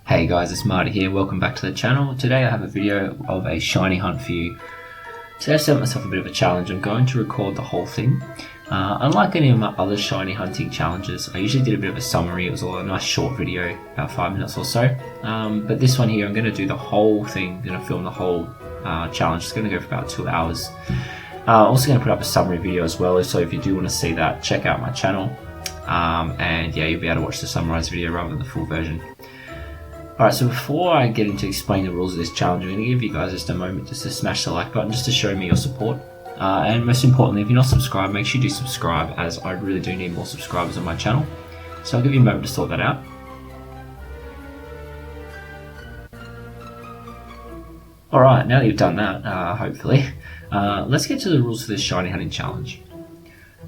Hey guys, it's Marty here, welcome back to the channel. Today I have a video of a shiny hunt for you. Today I've set myself a bit of a challenge. I'm going to record the whole thing. Unlike any of my other shiny hunting challenges, I usually did a bit of a summary. It was a nice short video, about 5 minutes or so. But this one here, I'm going to do the whole thing. I'm going to film the whole challenge. It's going to go for about 2 hours. Also going to put up a summary video as well, so if you do want to see that, check out my channel. And yeah, you'll be able to watch the summarized video rather than the full version. Alright, so before I get into explaining the rules of this challenge, I'm going to give you guys just a moment just to smash the like button just to show me your support. And most importantly, if you're not subscribed, make sure you do subscribe, as I really do need more subscribers on my channel. So I'll give you a moment to sort that out. Alright, now that you've done that, hopefully, let's get to the rules for this shiny hunting challenge.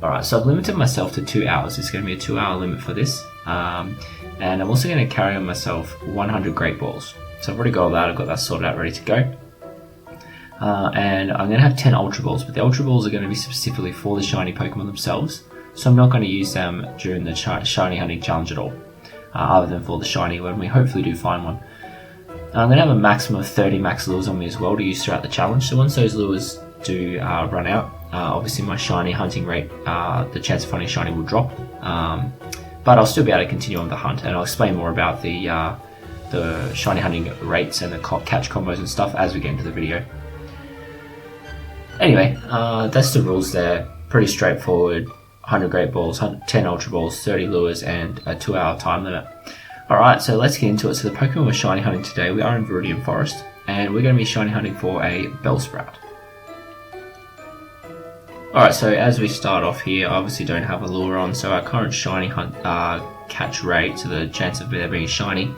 Alright, so I've limited myself to 2 hours. It's going to be a 2-hour limit for this. And I'm also going to carry on myself 100 Greatballs. So I've already got all that, I've got that sorted out, ready to go. And I'm going to have 10 Ultraballs, but the Ultraballs are going to be specifically for the shiny Pokemon themselves. So I'm not going to use them during the shiny hunting challenge at all, other than for the shiny when we hopefully do find one. I'm going to have a maximum of 30 max lures on me as well to use throughout the challenge. So once those lures do run out, obviously my shiny hunting rate, the chance of finding shiny will drop. But I'll still be able to continue on the hunt, and I'll explain more about the shiny hunting rates and the catch combos and stuff as we get into the video. Anyway, that's the rules there. Pretty straightforward. 100 Greatballs, 10 Ultraballs, 30 lures, and a 2-hour time limit. Alright, so let's get into it. So the Pokemon we're shiny hunting today, we are in Viridian Forest, and we're going to be shiny hunting for a Bellsprout. Alright, so as we start off here, I obviously don't have a lure on, so our current shiny hunt catch rate, so the chance of there being shiny,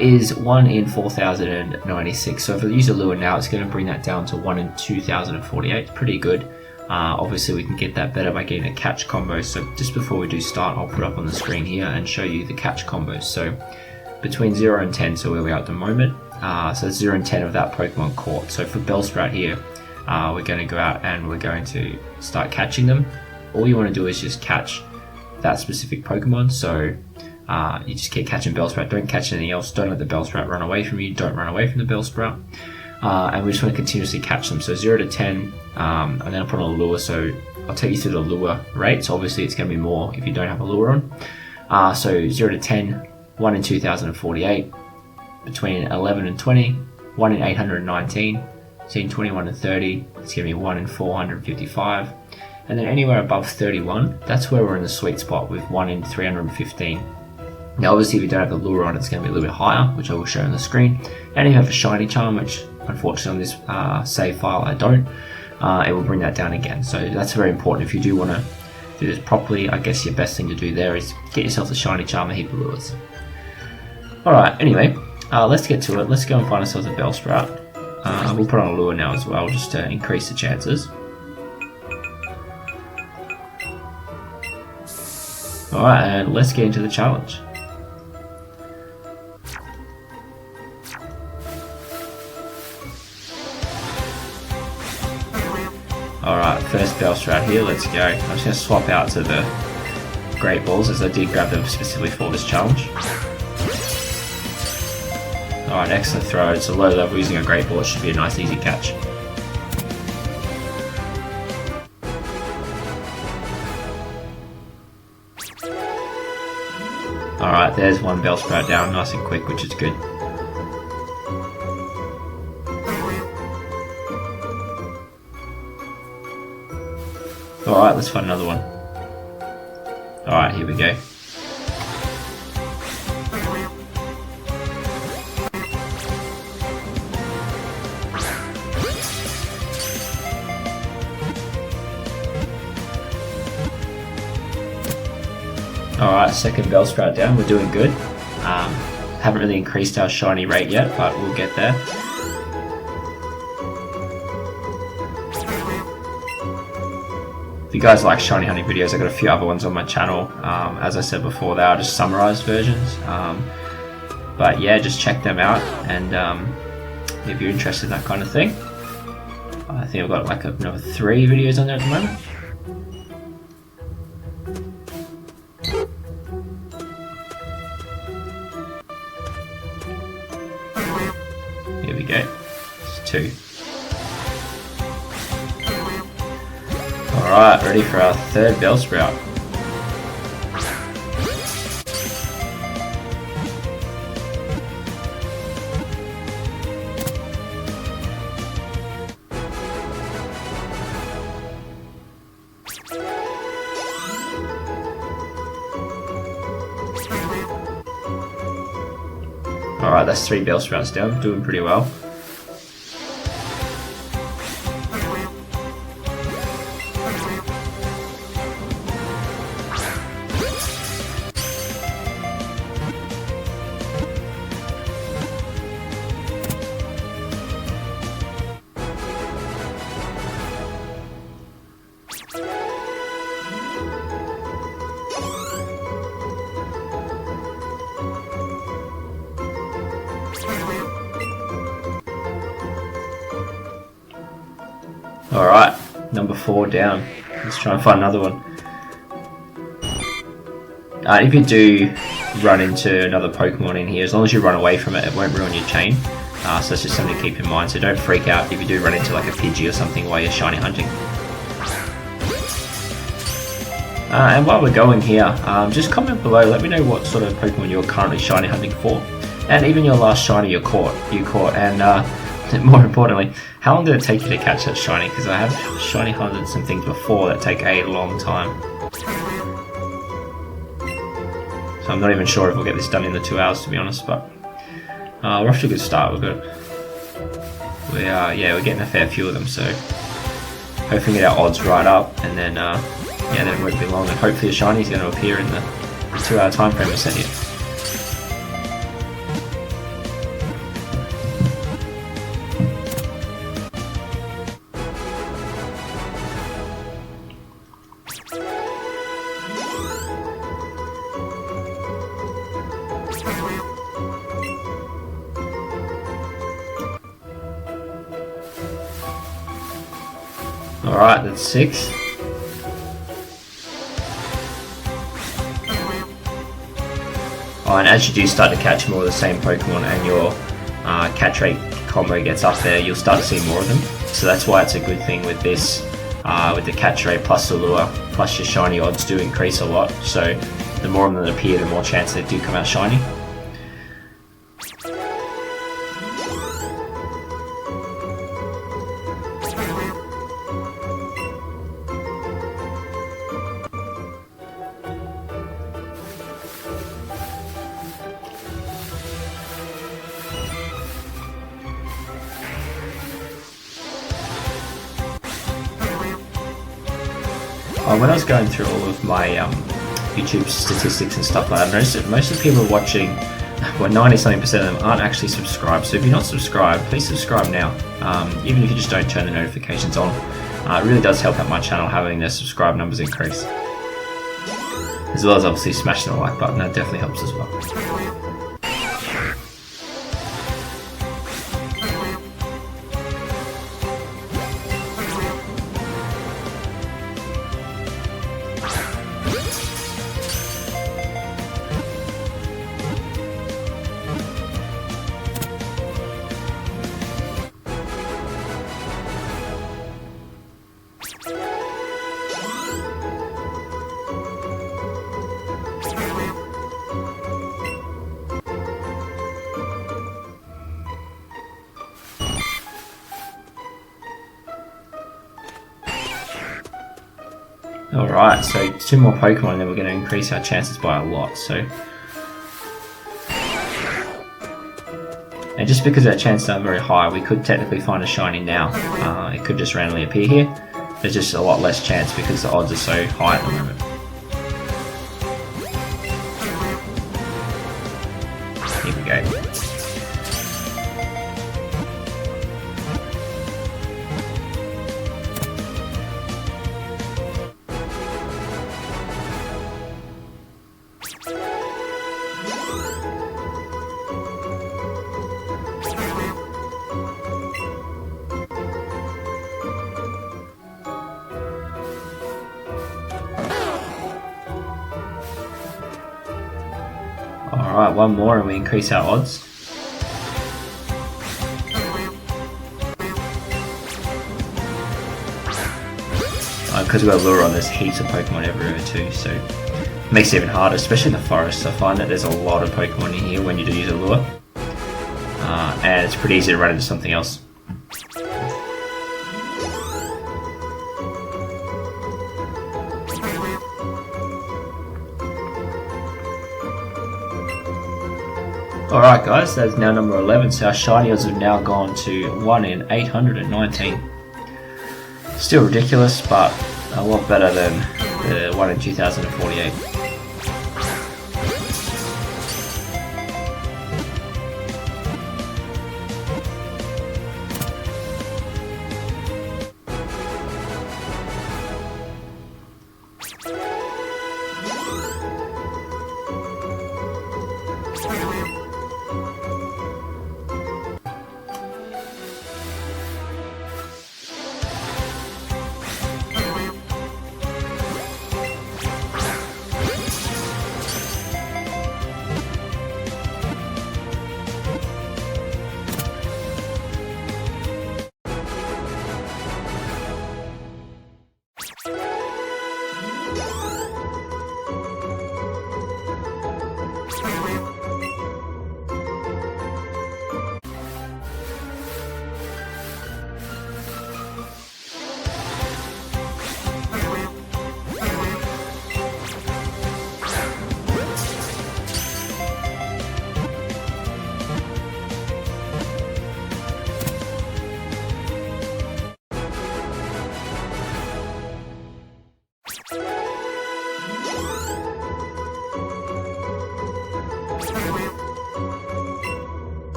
is 1 in 4,096. So if I use a lure now, it's going to bring that down to 1 in 2,048. Pretty good. Obviously we can get that better by getting a catch combo. So just before we do start, I'll put up on the screen here and show you the catch combos. So between 0 and 10, so where we are at the moment, so 0 and 10 of that Pokemon caught. So for Bellsprout here, we're going to go out and we're going to start catching them. All you want to do is just catch that specific Pokemon. So you just keep catching Bellsprout, don't catch anything else, don't let the Bellsprout run away from you, don't run away from the Bellsprout. And we just want to continuously catch them. So 0 to 10, and then I'll put on a lure, so I'll take you through the lure rates. Obviously it's going to be more if you don't have a lure on. So 0 to 10, 1 in 2,048, between 11 and 20, 1 in 819, between 21 and 30, it's going to be 1 in 455, and then anywhere above 31, that's where we're in the sweet spot with 1 in 315. Now obviously if you don't have the lure on, it's going to be a little bit higher, which I will show on the screen. And if you have a shiny charm, which unfortunately on this save file I don't, it will bring that down again. So that's very important. If you do want to do this properly, I guess your best thing to do there is get yourself a shiny charm, a heap of lures. Alright, anyway, let's get to it. Let's go and find ourselves a Bellsprout. We'll put on a lure now as well, just to increase the chances. Alright, and let's get into the challenge. Alright, first Bellsprout here, let's go. I'm just going to swap out to the Greatballs, as I did grab them specifically for this challenge. Alright, excellent throw. It's a low level using a Greatball, it should be a nice easy catch. Alright, there's one Bellsprout down, nice and quick, which is good. Alright, let's find another one. Alright, here we go. Alright, second Bellsprout down, we're doing good. Haven't really increased our shiny rate yet, but we'll get there. If you guys like shiny hunting videos, I've got a few other ones on my channel. As I said before, they are just summarized versions. But yeah, just check them out, and if you're interested in that kind of thing. I think I've got like another 3 videos on there at the moment. we go. It's 2. Alright, ready for our 3rd Bellsprout. Alright, that's 3 Bellsprouts down, doing pretty well. Alright, number 4 down. Let's try and find another one. If you do run into another Pokemon in here, as long as you run away from it, it won't ruin your chain. So that's just something to keep in mind. So don't freak out if you do run into like a Pidgey or something while you're shiny hunting. And while we're going here, just comment below, let me know what sort of Pokemon you're currently shiny hunting for. And even your last shiny you caught. And more importantly, how long did it take you to catch that shiny? Because I have shiny hunted some things before that take a long time. So I'm not even sure if we'll get this done in the 2 hours, to be honest, but we're off to a good start. We're getting a fair few of them, so hopefully get our odds right up, and then then it won't be long, and hopefully a shiny is going to appear in the 2 hour time frame we set here. Alright, that's 6. Oh, and as you do start to catch more of the same Pokemon and your catch rate combo gets up there, you'll start to see more of them. So that's why it's a good thing with this, with the catch rate plus the lure, plus your shiny odds do increase a lot. So the more of them that appear, the more chance they do come out shiny. When I was going through all of my YouTube statistics and stuff like that, I noticed that most of the people watching, well 90-something% of them aren't actually subscribed. So if you're not subscribed, please subscribe now, even if you just don't turn the notifications on. It really does help out my channel having the subscribe numbers increase. As well as obviously smashing the like button, that definitely helps as well. Alright, so 2 more Pokemon and then we're going to increase our chances by a lot, so... And just because our chances aren't very high, we could technically find a shiny now. It could just randomly appear here. There's just a lot less chance because the odds are so high at the moment. Here we go. Alright, 1 more and we increase our odds. Because we've got a lure on, there's heaps of Pokemon everywhere too, so it makes it even harder, especially in the forest. I find that there's a lot of Pokemon in here when you do use a lure, and it's pretty easy to run into something else. Alright guys, that's now number 11, so our shiny odds have now gone to 1 in 819. Still ridiculous, but a lot better than the 1 in 2048.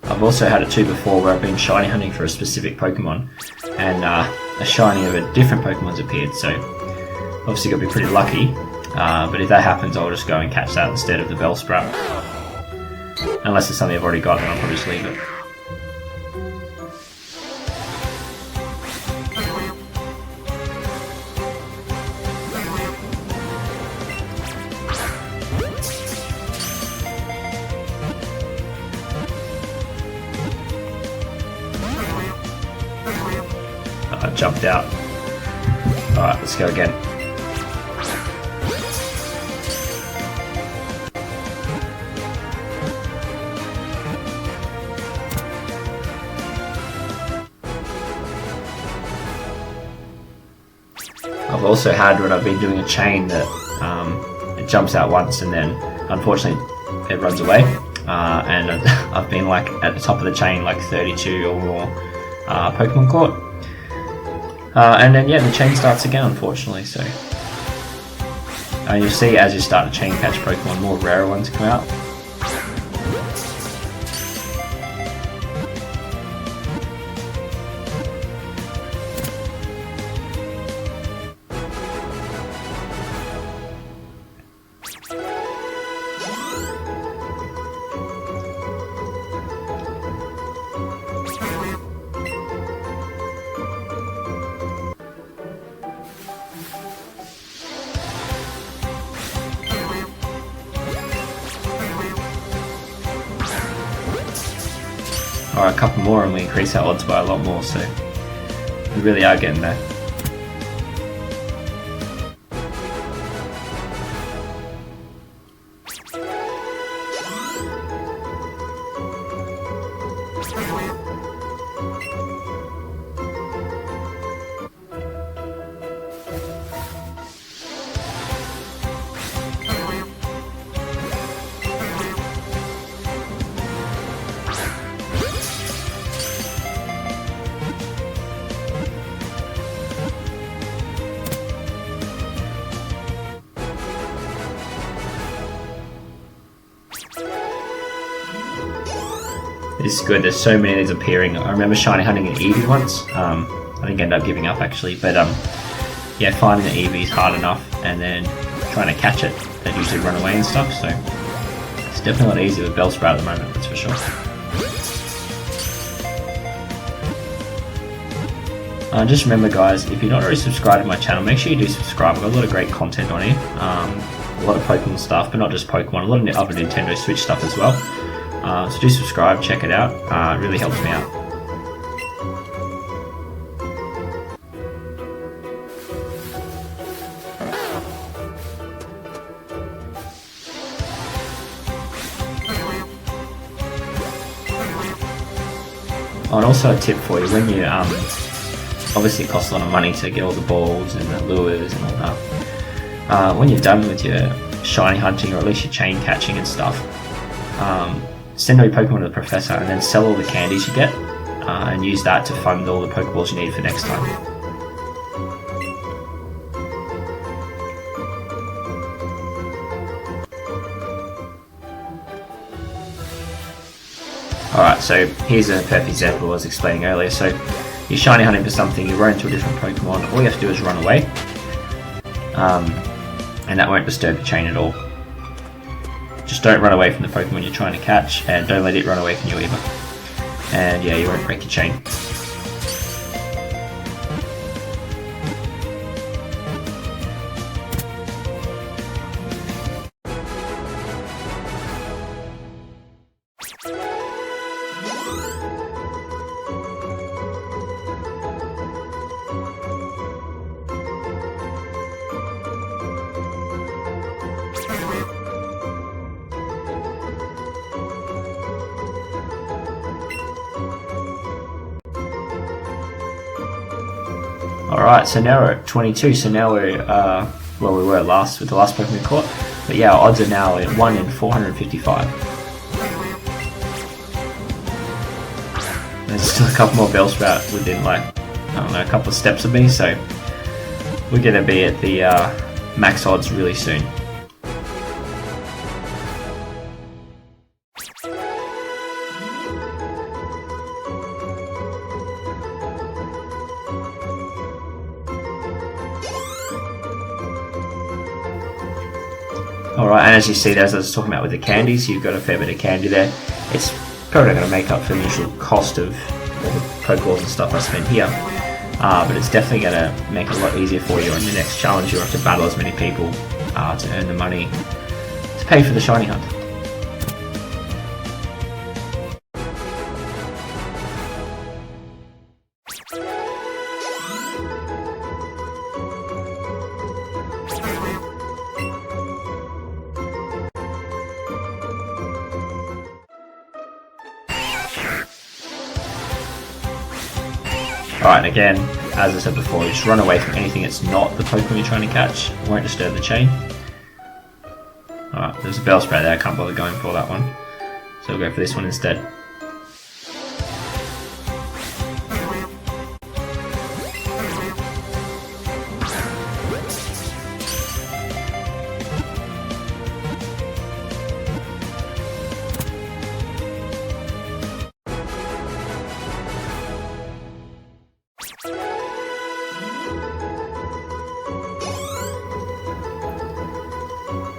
I've also had it too before where I've been shiny hunting for a specific Pokemon and a shiny of a different Pokemon's appeared, so obviously got to be pretty lucky, but if that happens I'll just go and catch that instead of the Bellsprout. Unless it's something I've already got, then I'll probably just leave it. I jumped out. Alright, let's go again. I've also had when I've been doing a chain that it jumps out once and then unfortunately it runs away, and I've been like at the top of the chain like 32 or more Pokemon caught. And then yeah, the chain starts again unfortunately, so you'll see as you start to chain catch Pokemon, more rare ones come out. Alright, a couple more and we increase our odds by a lot more, so we really are getting there. This is good, there's so many of these appearing. I remember shiny hunting an Eevee once. I think I ended up giving up actually, but yeah, finding the Eevee is hard enough, and then trying to catch it, they usually run away and stuff, so it's definitely a lot easier with Bellsprout at the moment, that's for sure. Just remember guys, if you're not already subscribed to my channel, make sure you do subscribe. I've got a lot of great content on here. A lot of Pokemon stuff, but not just Pokemon, a lot of other Nintendo Switch stuff as well. So do subscribe, check it out, it really helps me out. Oh, and also a tip for you, when you, obviously it costs a lot of money to get all the balls and the lures and all that. When you're done with your shiny hunting, or at least your chain catching and stuff, send all your Pokemon to the professor and then sell all the candies you get, and use that to fund all the Pokeballs you need for next time. Alright, so here's a perfect example I was explaining earlier. So you're shiny hunting for something, you run into a different Pokemon, all you have to do is run away, and that won't disturb the chain at all. Just don't run away from the Pokemon you're trying to catch, and don't let it run away from you either. And yeah, you won't break your chain. Alright, so now we're at 22, so now we're, well, we were last with the last Pokemon we caught, but yeah, our odds are now at 1 in 455. There's still a couple more Bellsprout within, like, I don't know, a couple of steps of me, so we're going to be at the max odds really soon. Alright, and as you see, as I was talking about with the candies, you've got a fair bit of candy there. It's probably not going to make up for the initial cost of all the Pokeballs and stuff I spent here, but it's definitely going to make it a lot easier for you on your next challenge. You'll have to battle as many people to earn the money to pay for the shiny hunt. Alright, and again, as I said before, just run away from anything that's not the Pokemon you're trying to catch. It won't disturb the chain. Alright, there's a Bellsprout there, I can't bother going for that one. So we'll go for this one instead.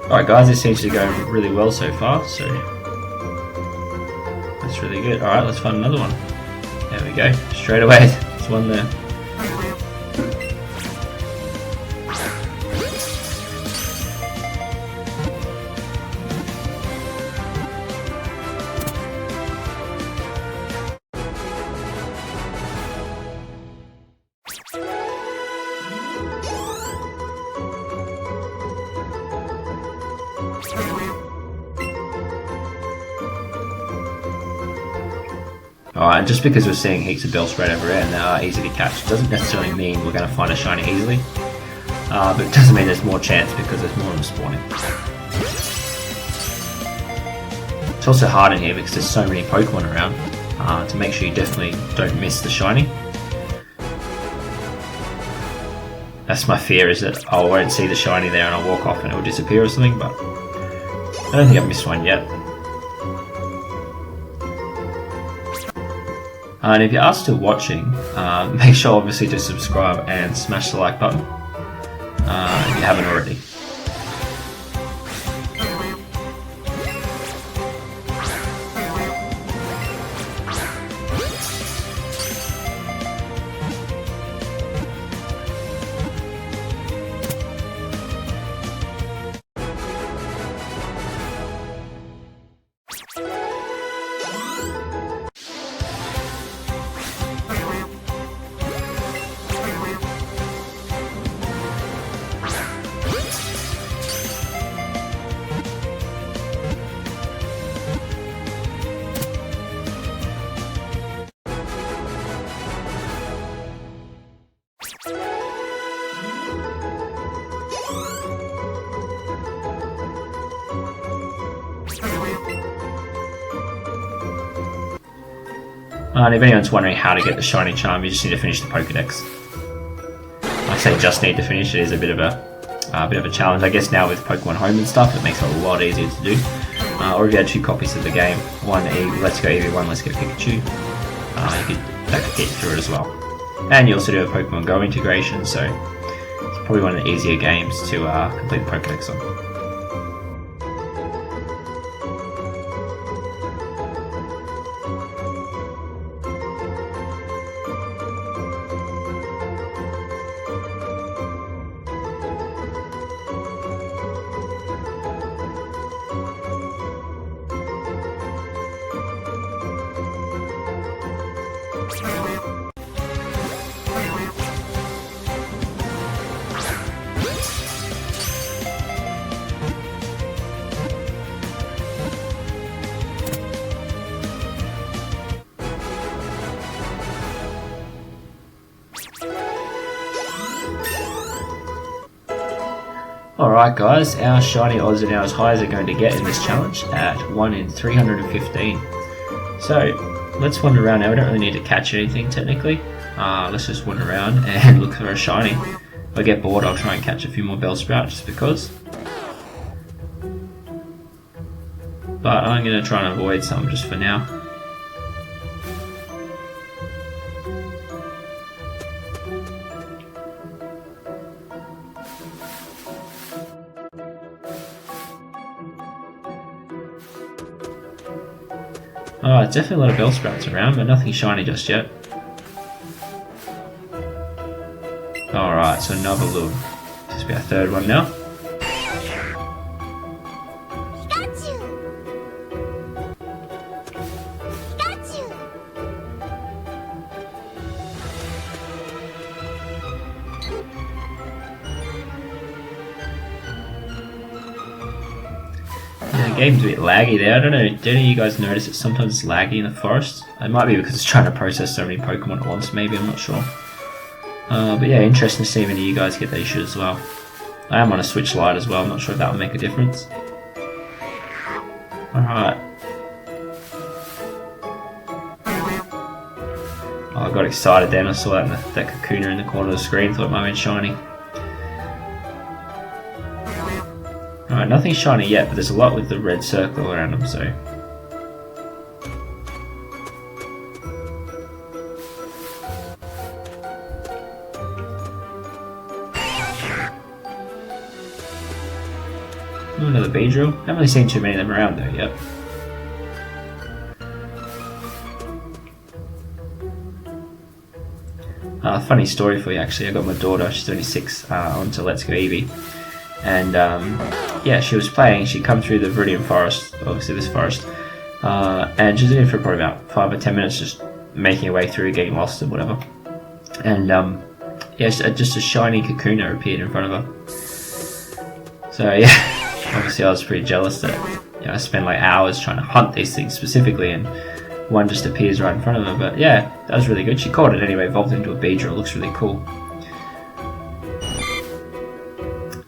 Alright guys, this seems to be going really well so far, so that's really good. Alright, let's find another one. There we go, straight away, there's one there. Alright, and just because we're seeing heaps of Bellsprout everywhere and they are easy to catch, doesn't necessarily mean we're going to find a shiny easily. But it doesn't mean there's more chance because there's more of them spawning. It's also hard in here because there's so many Pokemon around to make sure you definitely don't miss the shiny. That's my fear, is that I won't see the shiny there and I'll walk off and it will disappear or something, but I don't think I've missed one yet. And if you're still watching, make sure obviously to subscribe and smash the like button if you haven't already. And if anyone's wondering how to get the shiny charm, you just need to finish the Pokedex. I say just need to finish, it is a bit of a challenge. I guess now with Pokemon Home and stuff, it makes it a lot easier to do. Or if you had 2 copies of the game, one Let's Go Eevee, one Let's Go Pikachu, that could get you through it as well. And you also do a Pokemon Go integration, so it's probably one of the easier games to complete the Pokedex on. Alright guys, our shiny odds are now as high as they're going to get in this challenge at 1 in 315. So, let's wander around now. We don't really need to catch anything technically. Let's just wander around and look for a shiny. If I get bored, I'll try and catch a few more Bellsprout just because. But I'm going to try and avoid some just for now. Oh, it's definitely a lot of Bellsprouts around, but nothing shiny just yet. Alright, so another lure. This will be our 3rd one now. The game's a bit laggy there. I don't know, do any of you guys notice that sometimes it's laggy in the forest? It might be because it's trying to process so many Pokemon at once, maybe, I'm not sure. But yeah, interesting to see if any of you guys get that issue as well. I am on a Switch Lite as well, I'm not sure if that will make a difference. Alright. Oh, I got excited then, I saw that Kakuna in the corner of the screen, thought it might have been shiny. Alright, nothing shiny yet, but there's a lot with the red circle around them, so... Ooh, another Beedrill. Haven't really seen too many of them around though yet. Funny story for you actually, I got my daughter, she's only 6, onto Let's Go Eevee. And yeah, she was playing, she'd come through the Viridian Forest, obviously this forest, and she was in for probably about 5 or 10 minutes just making her way through, getting lost and whatever. And yeah, just a shiny Kakuna appeared in front of her. So yeah, obviously I was pretty jealous that, you know, I spent like hours trying to hunt these things specifically, and one just appears right in front of her. But yeah, that was really good. She caught it anyway, evolved into a Beedrill. It looks really cool.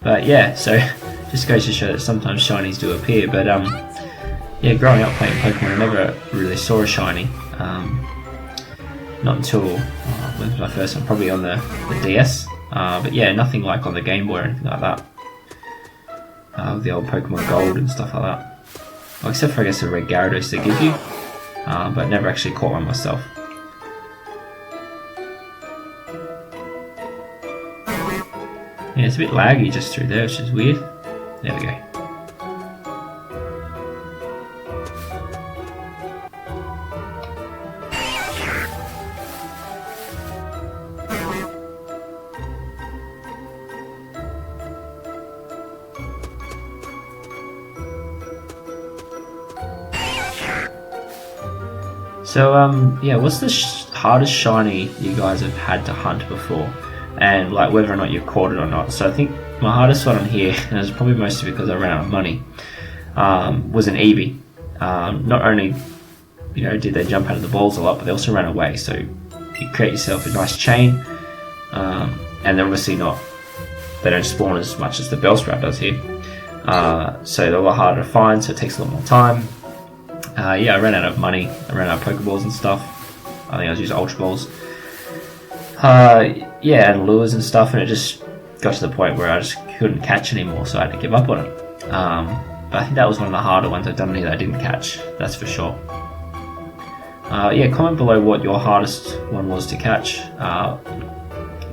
But yeah, so just goes to show that sometimes shinies do appear. But yeah, growing up playing Pokemon, I never really saw a shiny. Not until when was my first one? Probably on the DS. But yeah, nothing like on the Game Boy or anything like that. With the old Pokemon Gold and stuff like that. Well, except for I guess the red Gyarados they give you. But never actually caught one myself. Yeah, it's a bit laggy just through there, which is weird. There we go. So yeah, what's the hardest shiny you guys have had to hunt before? And like whether or not you've caught it or not. So I think my hardest one on here, and it's probably mostly because I ran out of money, was an Eevee. Not only, you know, did they jump out of the balls a lot, but they also ran away. So you create yourself a nice chain, and they're obviously not, they don't spawn as much as the Bellsprout does here. So they're a lot harder to find, so it takes a lot more time. Yeah, I ran out of money, I ran out of Pokeballs and stuff. I think I was using Ultraballs. Yeah, and lures and stuff, and it just got to the point where I just couldn't catch anymore, so I had to give up on it. But I think that was one of the harder ones I've done here that I didn't catch, that's for sure. Yeah, comment below what your hardest one was to catch.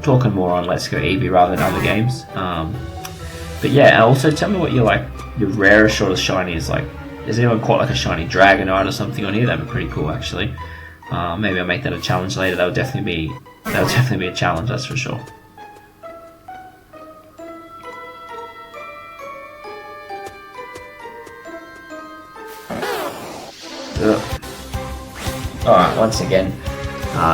Talking more on Let's Go Eevee rather than other games. But yeah, also tell me what your rarest sort of shiny is like. Has anyone caught like a shiny Dragonite or something on here? That'd be pretty cool actually. Maybe I'll make that a challenge later. That would definitely be a challenge, that's for sure. Alright, once again,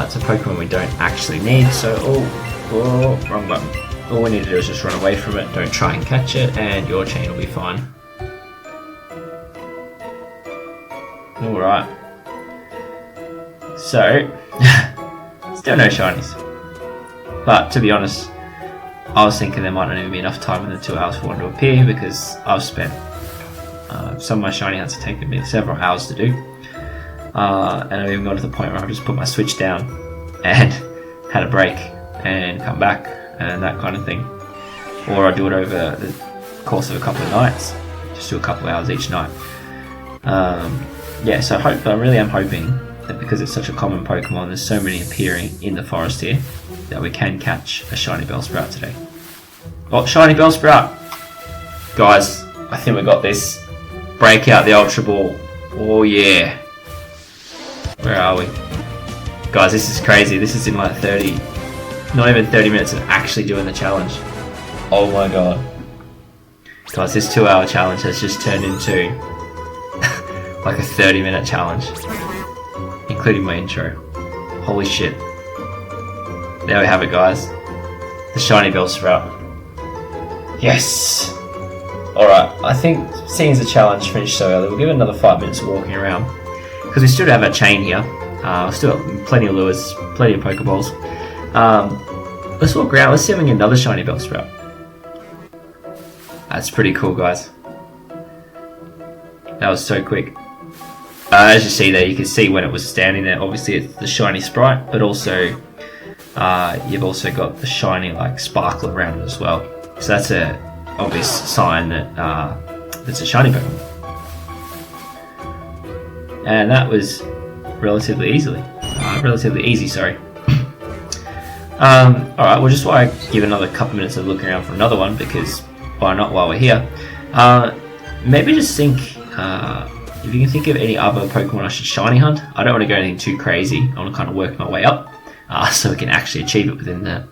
it's a Pokemon we don't actually need, so oh, wrong button. All we need to do is just run away from it, don't try and catch it, and your chain will be fine. Alright. So, still no shinies. But to be honest, I was thinking there might not even be enough time in the 2 hours for one to appear, because I've spent some of my shiny hunts have taken me several hours to do. And I've even got to the point where I've just put my Switch down and had a break and come back and that kind of thing. Or I do it over the course of a couple of nights, just do a couple of hours each night. Yeah, so I really am hoping that because it's such a common Pokemon, there's so many appearing in the forest here, that we can catch a Shiny Bellsprout today. Oh, Shiny Bellsprout! Guys, I think we got this. Break out the Ultra Ball. Oh yeah. Where are we? Guys, this is crazy. This is in like 30, not even 30 minutes of actually doing the challenge. Oh my god. Guys, this 2-hour challenge has just turned into like a 30-minute challenge, including my intro. Holy shit. There we have it, guys. The Shiny Bellsprout. Yes! Alright, I think seeing as the challenge finished so early, we'll give it another 5 minutes of walking around. Because we still have our chain here. Still got plenty of lures, plenty of Pokeballs. Let's walk around, let's see if we can get another Shiny Bellsprout. That's pretty cool, guys. That was so quick. As you see there, you can see when it was standing there, obviously it's the shiny sprite, but also you've also got the shiny like sparkle around it as well. So that's a obvious sign that it's a shiny Pokemon. And that was relatively easy, sorry. Alright, well just while I give another couple minutes of looking around for another one, because why not while we're here. Maybe just think, if you can think of any other Pokemon I should shiny hunt. I don't want to go anything too crazy, I want to kind of work my way up, so we can actually achieve it within the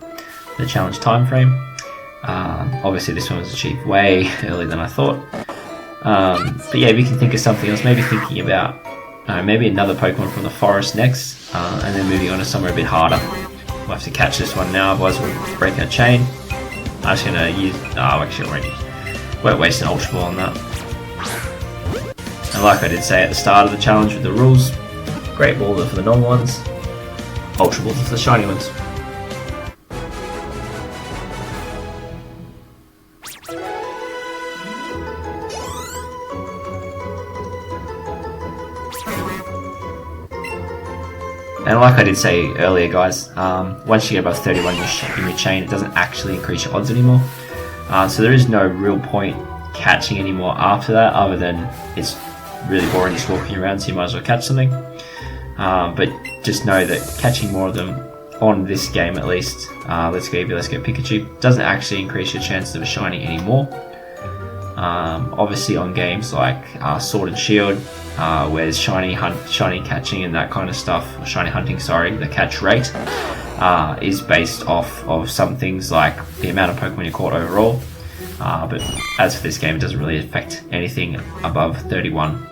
challenge time frame. Obviously this one was achieved way earlier than I thought. But yeah, if you can think of something else, maybe thinking about maybe another Pokemon from the forest next, and then moving on to somewhere a bit harder. We'll have to catch this one now, otherwise we'll break our chain. I'm just going to use... Oh, actually already. Won't waste an Ultra Ball on that. And like I did say at the start of the challenge with the rules, Greatballs are for the normal ones, Ultra Balls are for the shiny ones. And like I did say earlier, guys, once you get above 31 in your chain, it doesn't actually increase your odds anymore. So there is no real point catching anymore after that, other than it's really boring just walking around, so you might as well catch something. But just know that catching more of them on this game at least, Let's Go Eevee, Let's Go Pikachu, doesn't actually increase your chances of a shiny anymore. Obviously on games like Sword and Shield, where there's shiny catching and that kind of stuff, or shiny hunting, sorry, the catch rate is based off of some things like the amount of Pokemon you caught overall. But as for this game, it doesn't really affect anything above 31.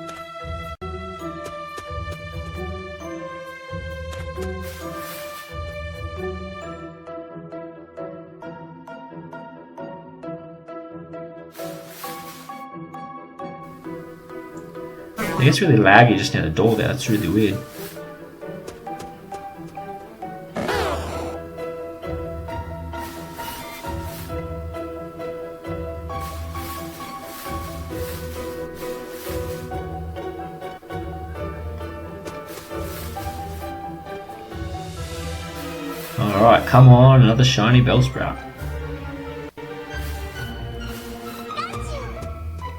It gets really laggy just near the door there, that's really weird. Alright, come on, another shiny Bellsprout.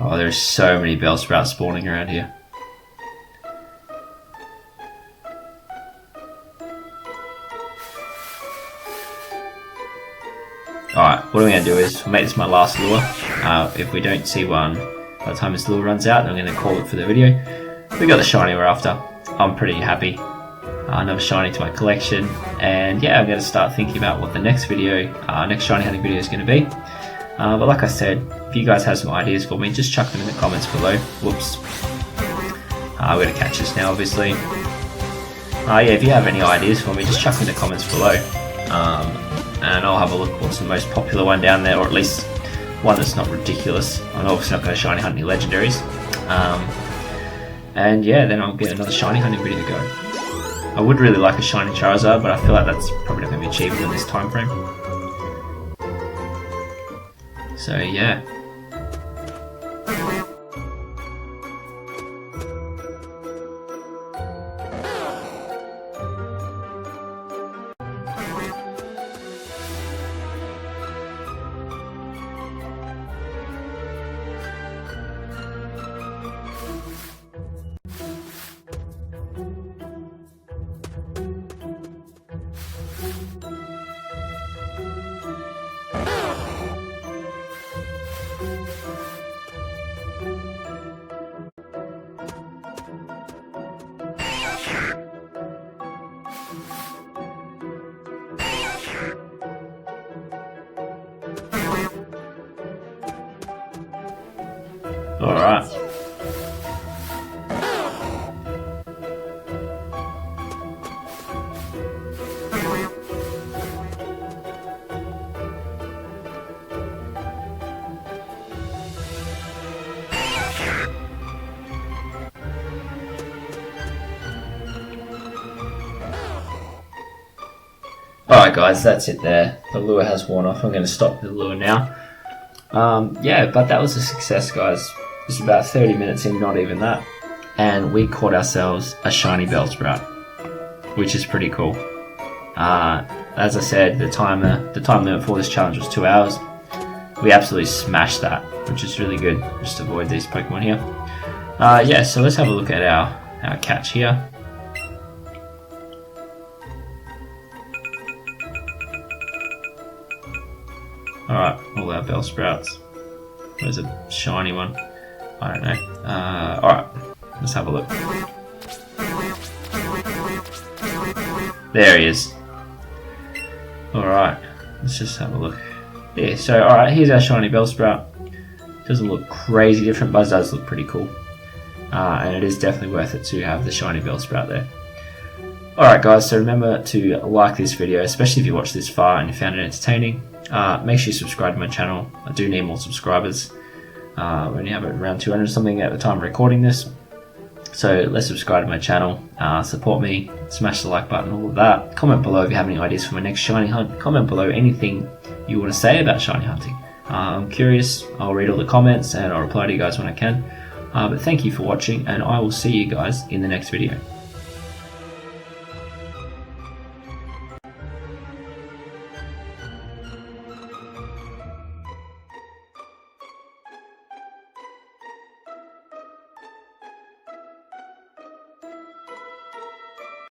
Oh, there's so many Bellsprouts spawning around here. Alright, what I'm going to do is make this my last lure. If we don't see one by the time this lure runs out, I'm going to call it for the video. We got the shiny we're after. I'm pretty happy. Another shiny to my collection, and yeah, I'm going to start thinking about what the next video, next shiny hunting video is going to be. But like I said, if you guys have some ideas for me, just chuck them in the comments below. Whoops. We're going to catch this now, obviously. Yeah, if you have any ideas for me, just chuck them in the comments below. And I'll have a look what's the most popular one down there, or at least one that's not ridiculous. I'm obviously not going to shiny hunt any legendaries. And yeah, then I'll get another shiny hunting video to go. I would really like a Shiny Charizard, but I feel like that's probably not going to be achievable in this time frame. So yeah. Alright. Alright guys, that's it there. The lure has worn off. I'm going to stop the lure now. Yeah, but that was a success, guys. Just about 30 minutes in, not even that. And we caught ourselves a shiny Bellsprout, which is pretty cool. As I said, the time limit for this challenge was 2 hours. We absolutely smashed that, which is really good. Just avoid these Pokemon here. Yeah, so let's have a look at our catch here. Alright, all our Bellsprouts. Where's a shiny one? I don't know. Alright, let's have a look. There he is. Alright, let's just have a look. Yeah, so alright, here's our shiny Bellsprout. Doesn't look crazy different, but it does look pretty cool. And it is definitely worth it to have the shiny Bellsprout there. Alright guys, so remember to like this video, especially if you watched this far and you found it entertaining. Make sure you subscribe to my channel. I do need more subscribers. We only have around 200 something at the time of recording this. So let's subscribe to my channel, support me, smash the like button, all of that. Comment below if you have any ideas for my next shiny hunt. Comment below anything you want to say about shiny hunting. I'm curious, I'll read all the comments and I'll reply to you guys when I can. But thank you for watching, and I will see you guys in the next video.